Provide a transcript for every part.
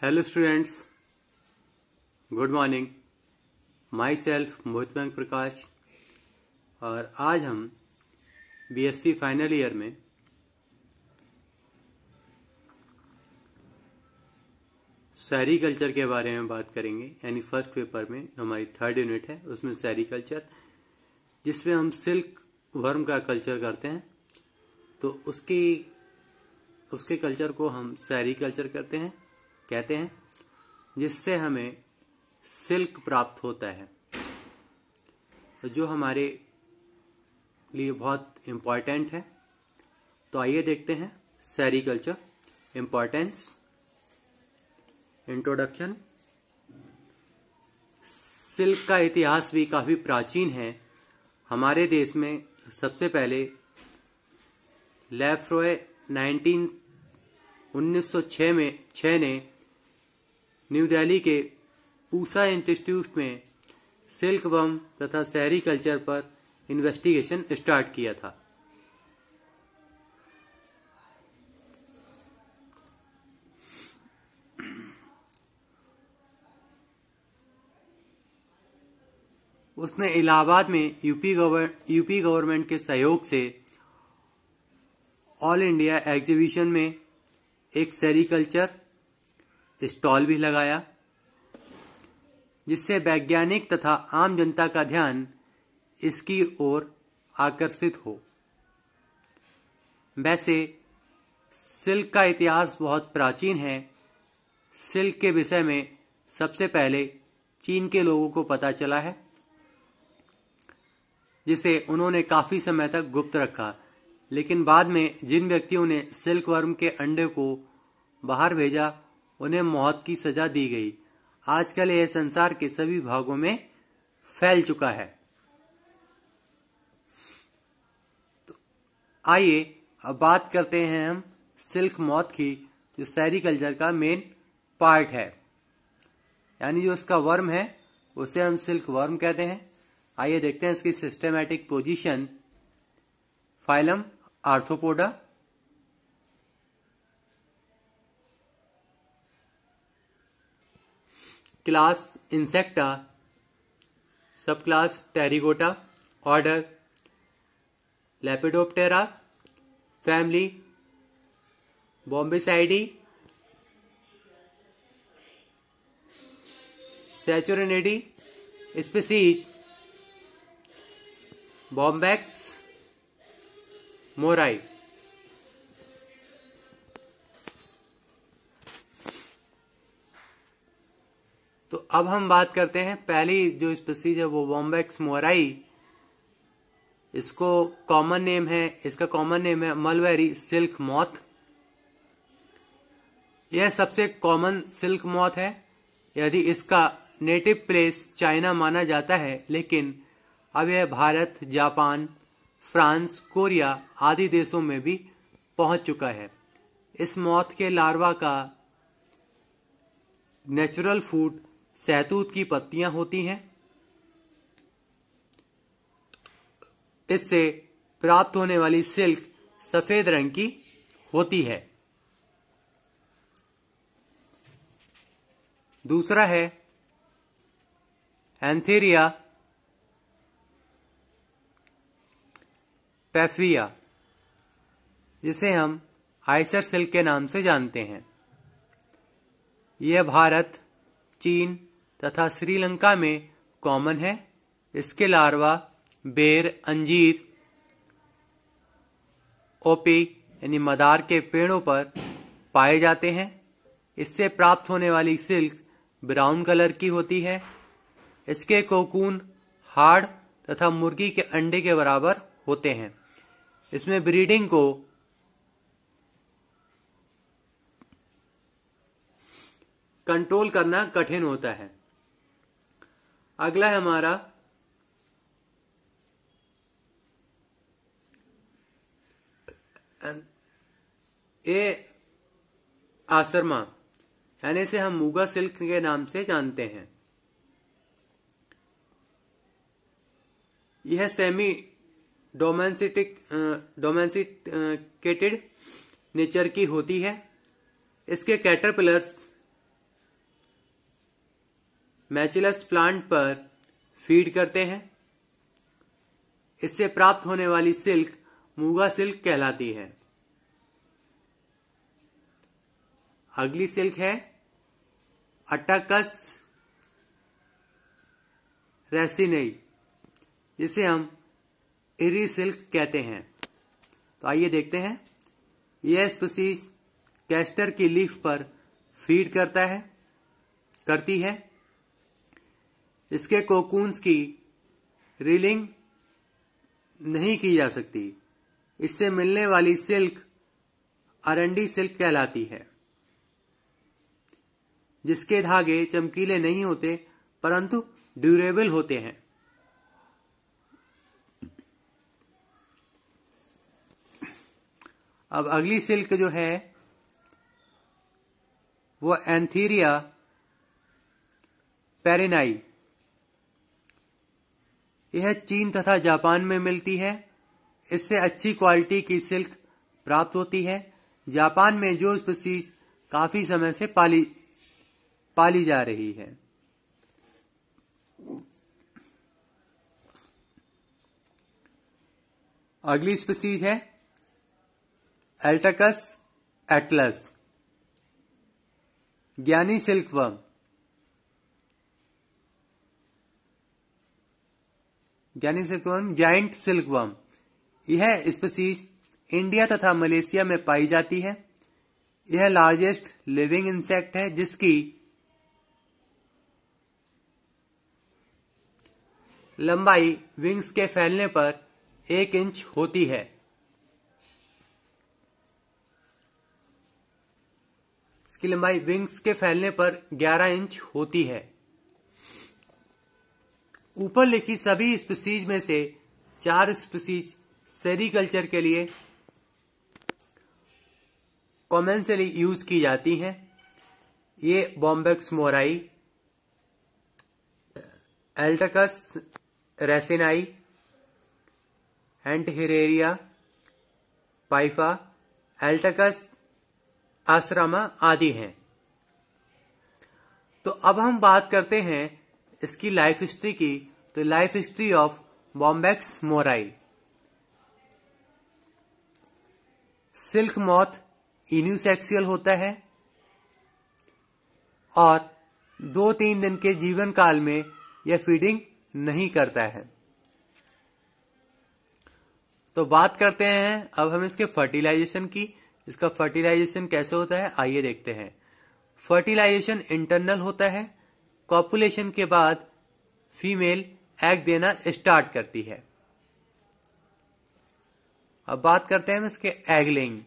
Hello students, good morning. Myself Mohit Prakash और आज हम बीएससी फाइनल ईयर में सेरीकल्चर के बारे में बात करेंगे। यानी फर्स्ट पेपर में हमारी थर्ड यूनिट है, उसमें सेरीकल्चर, जिसमें हम सिल्क वर्म का कल्चर करते हैं। तो उसके कल्चर को हम सेरीकल्चर कहते हैं, जिससे हमें सिल्क प्राप्त होता है, जो हमारे लिए बहुत इम्पॉर्टेंट है। तो आइए देखते हैं सेरीकल्चर, इम्पॉर्टेंस, इंट्रोडक्शन। सिल्क का इतिहास भी काफी प्राचीन है। हमारे देश में सबसे पहले लेफ्रॉय 1906 ने न्यू दिल्ली के पूसा इंस्टीट्यूट में सिल्क वर्म तथा सेरीकल्चर पर इन्वेस्टिगेशन स्टार्ट किया था। उसने इलाहाबाद में यूपी गवर्नमेंट के सहयोग से ऑल इंडिया एग्जीबिशन में एक सेरीकल्चर स्टॉल भी लगाया, जिससे वैज्ञानिक तथा आम जनता का ध्यान इसकी ओर आकर्षित हो। वैसे सिल्क का इतिहास बहुत प्राचीन है। सिल्क के विषय में सबसे पहले चीन के लोगों को पता चला है, जिसे उन्होंने काफी समय तक गुप्त रखा। लेकिन बाद में जिन व्यक्तियों ने सिल्क वर्म के अंडे को बाहर भेजा, उन्हें मौत की सजा दी गई। आजकल यह संसार के सभी भागों में फैल चुका है। तो आइए अब बात करते हैं हम सिल्क मॉथ की, जो सेरीकल्चर का मेन पार्ट है। यानी जो इसका वर्म है उसे हम सिल्क वर्म कहते हैं। आइए देखते हैं इसकी systematic position. Phylum Arthropoda, class Insecta, sub class Pterygota, order Lepidoptera, family Bombycidae, Saturniidae, species Bombyx mori. तो अब हम बात करते हैं पहली जो स्पीसीज है वो बॉम्बैक्स मोराई। इसका कॉमन नेम है मलबेरी सिल्क मॉथ। यह सबसे कॉमन सिल्क मॉथ है। यदि इसका नेटिव प्लेस चाइना माना जाता है, लेकिन अब यह भारत, जापान, फ्रांस, कोरिया आदि देशों में भी पहुंच चुका है। इस मॉथ के लार्वा का नेचुरल फूड सहतूत की पत्तियां होती हैं। इससे प्राप्त होने वाली सिल्क सफेद रंग की होती है। दूसरा है एंथेरिया पैफिया, जिसे हम आइसर सिल्क के नाम से जानते हैं। यह भारत, चीन तथा श्रीलंका में कॉमन है। इसके लार्वा बेर, अंजीर, ओपी यानी मदार के पेड़ों पर पाए जाते हैं। इससे प्राप्त होने वाली सिल्क ब्राउन कलर की होती है। इसके कोकून हार्ड तथा मुर्गी के अंडे के बराबर होते हैं। इसमें ब्रीडिंग को कंट्रोल करना कठिन होता है। अगला है हमारा आसरमा, यानी इसे हम मूगा सिल्क के नाम से जानते हैं। यह सेमी डोमेस्टिकेटेड नेचर की होती है। इसके कैटरपिलर्स मैचिलस प्लांट पर फीड करते हैं। इससे प्राप्त होने वाली सिल्क मूंगा सिल्क कहलाती है। अगली सिल्क है अटैकस रेसिनेई, जिसे हम इरी सिल्क कहते हैं। तो आइए देखते हैं। यह स्पीसीज कैस्टर की लीफ पर फीड करती है। इसके कोकून्स की रीलिंग नहीं की जा सकती। इससे मिलने वाली सिल्क अरंडी सिल्क कहलाती है, जिसके धागे चमकीले नहीं होते परंतु ड्यूरेबल होते हैं। अब अगली सिल्क जो है वो एंथीरिया पेरिनाई। यह चीन तथा जापान में मिलती है। इससे अच्छी क्वालिटी की सिल्क प्राप्त होती है। जापान में जो स्पीसीज काफी समय से पाली जा रही है। अगली स्पीसीज है एल्टकस एटलस, ज्ञानी सिल्कवर्म। Giant silkworm. यह स्पीसीज इंडिया तथा मलेशिया में पाई जाती है। यह लार्जेस्ट लिविंग इंसेक्ट है, जिसकी लंबाई विंग्स के फैलने पर 1 इंच होती है। इसकी लंबाई विंग्स के फैलने पर 11 इंच होती है। ऊपर लिखी सभी स्पीसीज में से 4 स्पीसीज सेरीकल्चर के लिए कॉमर्शियली यूज की जाती हैं। ये बॉम्बेक्स मोराई, एल्टकस रेसिनाई, एंटहिरेरिया पाइफा, एल्टकस आश्रमा आदि हैं। तो अब हम बात करते हैं इसकी लाइफ हिस्ट्री की। तो life history of Bombyx mori. Silk moth unisexual होता है और 2-3 दिन के जीवन काल में यह फीडिंग नहीं करता है। तो बात करते हैं अब हम इसके फर्टिलाइजेशन की। इसका फर्टिलाइजेशन कैसे होता है आइए देखते हैं। फर्टिलाइजेशन इंटरनल होता है। कॉपुलेशन के बाद फीमेल एग देना स्टार्ट करती है। अब बात करते हैं इसके एग लेइंग।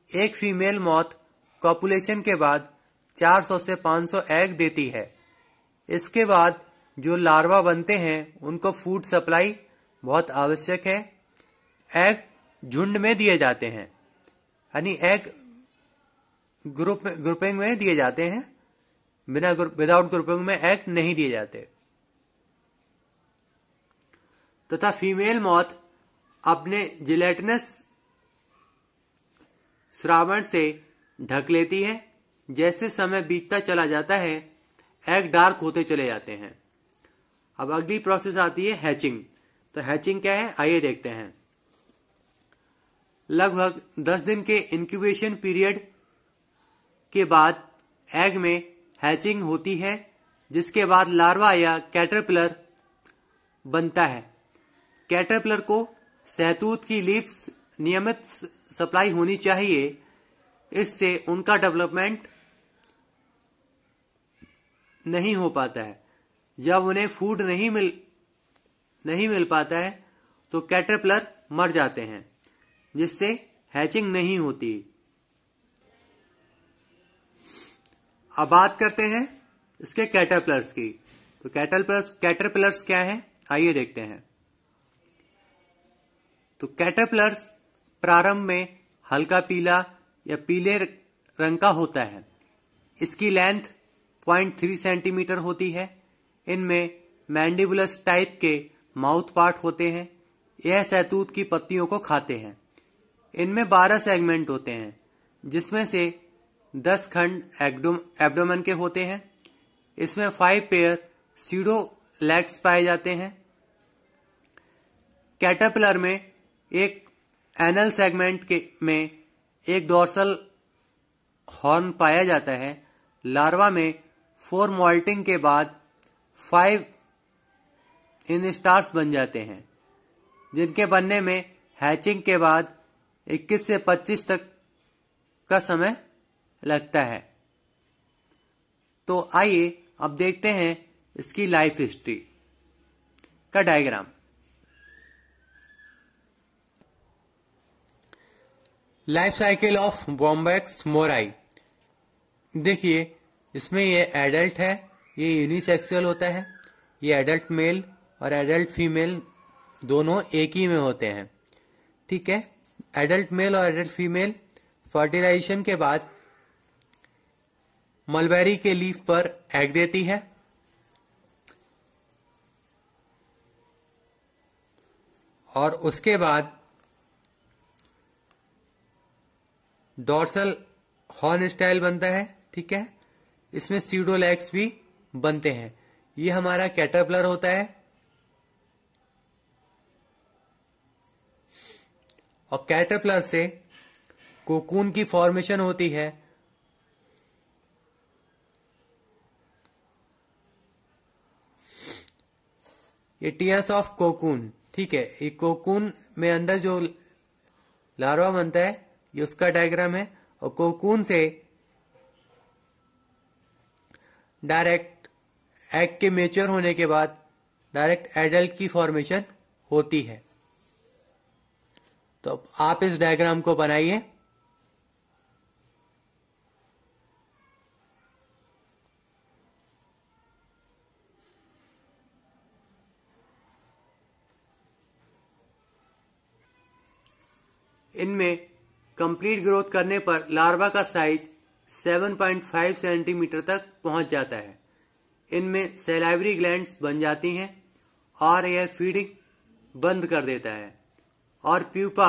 एक फीमेल मॉथ कॉपुलेशन के बाद 400 से 500 एग देती है। इसके बाद जो लार्वा बनते हैं उनको फूड सप्लाई बहुत आवश्यक है। एग झुंड में दिए जाते हैं, यानी एग ग्रुपिंग में दिए जाते हैं। विदाउट ग्रुपिंग में एग नहीं दिए जाते। तथा फीमेल मॉथ अपने जिलेटिनस श्रावण से ढक लेती है। जैसे समय बीतता चला जाता है एग डार्क होते चले जाते हैं। अब अगली प्रोसेस आती है हैचिंग। तो हैचिंग क्या है आइए देखते हैं। लगभग 10 दिन के इंक्यूबेशन पीरियड के बाद एग में हैचिंग होती है, जिसके बाद लार्वा या कैटरपिलर बनता है। कैटरपिलर को शहतूत की लीव्स नियमित सप्लाई होनी चाहिए। इससे उनका डेवलपमेंट नहीं हो पाता है। जब उन्हें फूड नहीं मिल पाता है तो कैटरपिलर मर जाते हैं, जिससे हैचिंग नहीं होती। अब बात करते हैं इसके कैटरपिलर्स की। तो कैटरपिलर्स क्या है आइए देखते हैं। तो कैटरपिलर्स प्रारंभ में हल्का पीला या पीले रंग का होता है। इसकी लेंथ 0.3 सेंटीमीटर होती है। इनमें मैंडिबुलस टाइप के माउथ पार्ट होते हैं। यह शहतूत की पत्तियों को खाते हैं। इनमें 12 सेगमेंट होते हैं, जिसमें से 10 खंड एब्डोमेन के होते हैं। इसमें 5 पेयर सीडो लेग्स पाए जाते हैं। कैटरपिलर में एक एनल सेगमेंट में एक डोर्सल हॉर्न पाया जाता है। लार्वा में 4 मॉल्टिंग के बाद 5 इनस्टार्स बन जाते हैं, जिनके बनने में हैचिंग के बाद 21 से 25 तक का समय लगता है। तो आइए अब देखते हैं इसकी लाइफ हिस्ट्री का diagram. Life cycle of Bombax mori. देखिए, इसमें ये एडल्ट है, ये यूनिसेक्सुअल होता है। ये एडल्ट मेल और एडल्ट फीमेल दोनों एक ही में होते हैं। ठीक है, एडल्ट मेल और एडल्ट फीमेल फर्टिलाइजेशन के बाद मलबेरी के लीफ पर एग देती है। और उसके बाद डॉर्सल हॉर्न स्टाइल बनता है। ठीक है, इसमें सीडोलैक्स भी बनते हैं। ये हमारा कैटरपिलर होता है। और कैटरपिलर से कोकून की फॉर्मेशन होती है। ये टीयर्स ऑफ कोकून। ठीक है, ये कोकून में अंदर जो लार्वा बनता है, ये उसका डायग्राम है। और कोकून से डायरेक्ट एग के मेच्योर होने के बाद डायरेक्ट एडल्ट की फॉर्मेशन होती है। तो आप इस डायग्राम को बनाइए। इनमें कंप्लीट ग्रोथ करने पर लार्वा का साइज 7.5 सेंटीमीटर तक पहुंच जाता है। इनमें सैलाइवरी ग्लैंड्स बन जाती हैं और यह फीडिंग बंद कर देता है और प्यूपा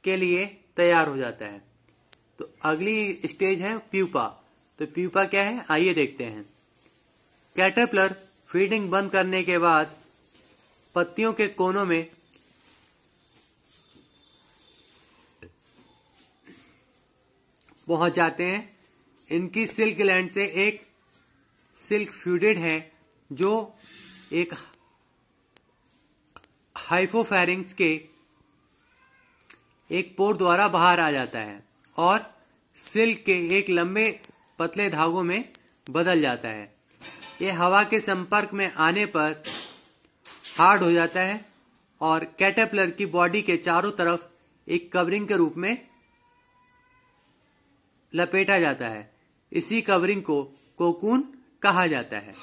के लिए तैयार हो जाता है। तो अगली स्टेज है प्यूपा। तो प्यूपा क्या है, आइए देखते हैं। कैटरपिलर फीडिंग बंद करने के बाद पत्तियों के कोनों में पहुंच जाते हैं। इनकी सिल्क ग्लैंड से एक सिल्क फ्यूडेड है, जो एक हाइपोफैरिंक्स के एक पोर द्वारा बाहर आ जाता है और सिल्क के एक लंबे पतले धागों में बदल जाता है। यह हवा के संपर्क में आने पर हार्ड हो जाता है और कैटरपिलर की बॉडी के चारों तरफ एक कवरिंग के रूप में लपेटा जाता है। इसी कवरिंग को कोकून कहा जाता है।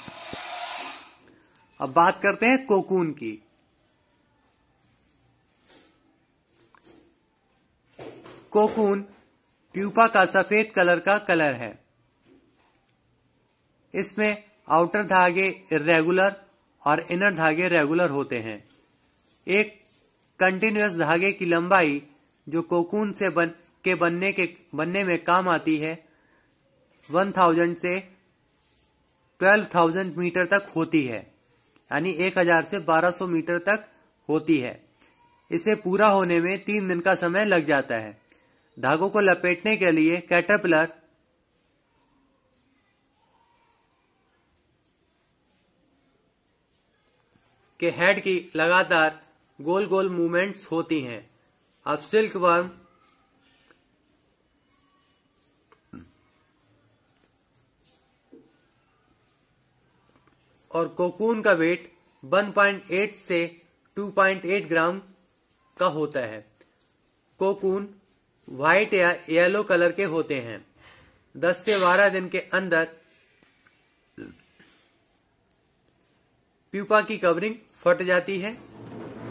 अब बात करते हैं कोकून की। कोकून प्यूपा का सफेद कलर का कलर है। इसमें आउटर धागे इर्रेगुलर और इनर धागे रेगुलर होते हैं। एक कंटिन्यूअस धागे की लंबाई जो कोकून से बनने में काम आती है 1000 से 12,000 मीटर तक होती है, यानी 1000 से 1200 मीटर तक होती है। इसे पूरा होने में 3 दिन का समय लग जाता है। धागों को लपेटने के लिए कैटरपिलर के हेड की लगातार गोल गोल मूवमेंट्स होती हैं। अब सिल्क वर्म और कोकून का वेट 1.8 से 2.8 ग्राम का होता है। कोकून व्हाइट या येलो कलर के होते हैं। 10 से 12 दिन के अंदर प्यूपा की कवरिंग फट जाती है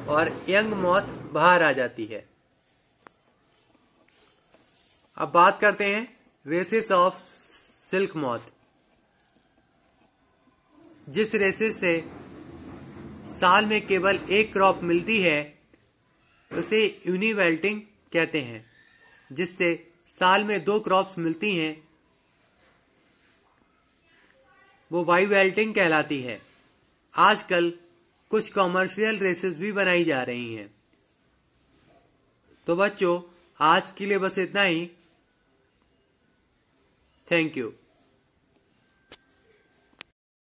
और यंग मॉथ बाहर आ जाती है। अब बात करते हैं रेसेस ऑफ सिल्क मॉथ। जिस रेसेस से साल में केवल एक क्रॉप मिलती है उसे यूनिवेल्टिंग कहते हैं। जिससे साल में 2 क्रॉप्स मिलती हैं वो वाई बेल्टिंग कहलाती है। आजकल कुछ कॉमर्शियल रेसेस भी बनाई जा रही हैं। तो बच्चों, आज के लिए बस इतना ही। Thank you.